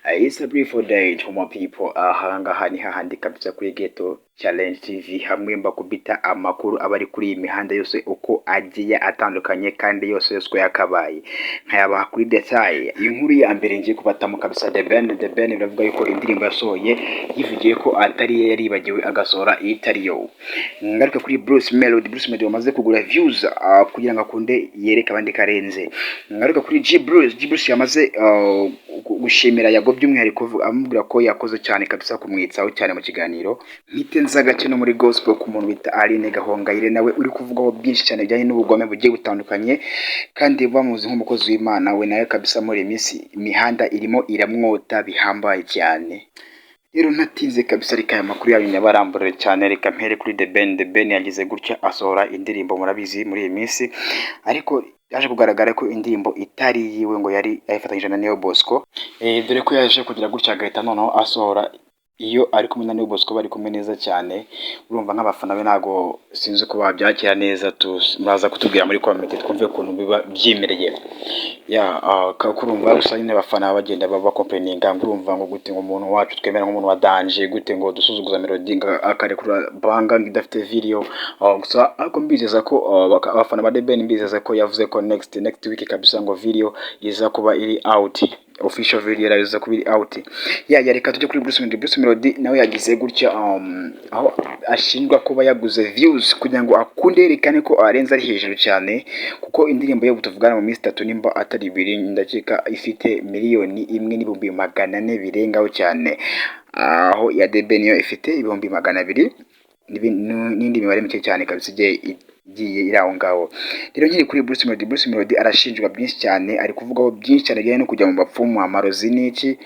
It's a beautiful day to my people. Ahangaha ni hahandi kabisa kuri Ghetto Challenge TV, hamwe mbakubita amakuru abari kuri iyi mihanda yose uko agiye atandukanye kandi yose yakabaye nkayabaha kuri detail. Inkuru ya mbere ngiye kubatamo kabisa, The Ben biravuga yuko indirimbo yasohoye yivugiye ko atari yaribagiwe agasohora itariyo. Ngaruka kuri Bruce Melody wamaze kugura views kugira ngo akunde yereka abandi karenze. Ngaruka kuri G Bruce yamaze gushimira Yago by'umwihariko amubwira ko yakoze cyane kabisa kumwitsaho cyane mu kiganiro. Mpite gace no muri gospel ku muntu bita Aline Gahongayire nawe uri kuvugaho byinshi cyane bijyanye n'ubugome bugiye butandukanye, kandi bamuzi nk'umukozi w'Imana we nawe kabisa muri minsi imihanda irimo iramwota bihambaye cyane. Rero natinze kabisa reka amakuru yayo nyabaramburire cyane, reka mpere kuri The Ben yagize gutya asohora indirimbo murabizi muri iyi minsi, ariko yaje kugaragara ko indirimbo itari yiwe ngo yari ayifatanyije na Neo Bosco, dore ko yaje kugira gutya agahita noneho asohora iyo ari kumwe na Neo Bosco bari kumwe neza cyane. Urumva nk'abafana be ntago sinzi ko babyakira neza, muraza kutubwira muri comment twumve ukuntu biba byimereye kurumva gusa nyine abafana bagenda baba complaininga ngo urumva ngo gute ngo umuntu wacu twemera nk'umuntu wa danger, gute ngo dusuzuguza Melody akarekura banga idafite video. Gusa ariko mbizeza ko abafana ba The Ben mbizeza ko yavuze ko next week kabisa ngo video iza kuba iri out, official video iraza kuba iri out. Reka tujye kuri Bruce Melody nawe yagize gutya aho ashinjwa kuba yaguze views kugira ngo akunde yerekane ko arenze ari hejuru cyane, kuko indirimbo yo butuvugana mu minsi 3 nimba atari 2 ndakeka ifite 1,400,000 birengaho cyane, aho ya The Ben yo ifite 200,000 n'indi mibare mike cyane kabisa igiye iraho ngaho. Rero nkiri kuri Bruce Melody arashinjwa byinshi cyane, ari kuvugaho byinshi cyane ajyanye no kujya mu bapfumu amarozi n'iki.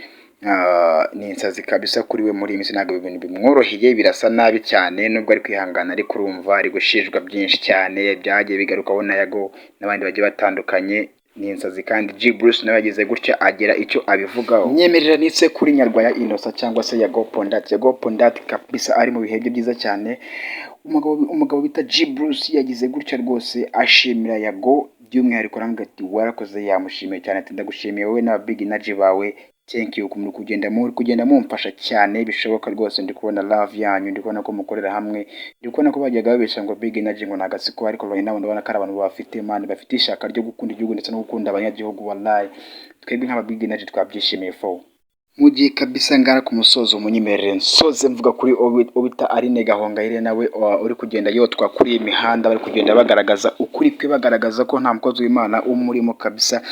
Ni insazi kabisa kuri we muri minsi ntabwo ibintu bimworoheye, birasa nabi cyane nubwo ari kwihangana, ariko urumva ari gushinjwa byinshi cyane byagiye bigarukaho na Yago n'abandi bagiye batandukanye. Ni insazi kandi G Bruce nawe yagize gutya agira icyo abivugaho. Nyemerera nitse kuri Nyarwaya Innocent cyangwa se Yago Pondat kabisa ari mu bihe byiza cyane. Umugabo bita G Bruce yagize gutya rwose ashimira Yago by'umwihariko, aravuga ati warakoze, yamushimiye cyane ati ndagushimiye wowe na Big Energy bawe, thank you kumuri kugenda mumfasha cyane bishoboka rwose. Ndi kubona love yanyu, ndi kubona ko mukorera hamwe, ndi kubona ko bajyaga babesha ngo Big Energy ngo nagasiko, ariko right now ndabona ko ari abantu bafite Imana, bafite ishaka ryo gukunda igihugu ndetse no gukunda abanyagihugu. Wallahi twebwe nk'aba Big Energy twabyishimiye fo. Mugiye kabisa ngara ku musozo munyemerere nsoze mvuga kuri obita Aline Gahongayire nawe uri kugenda yotwa kuri imihanda, bari kugenda bagaragaza ukuri kwe, bagaragaza ko nta mukozi w'Imana umurimo kabisa,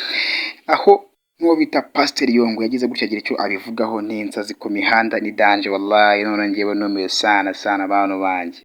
aho n'uwo bita Pastor Yongo yagize gutya agira icyo abivugaho. N'insazi ku mihanda ni danger wallahi, none ngewe numiye sana abantu banje.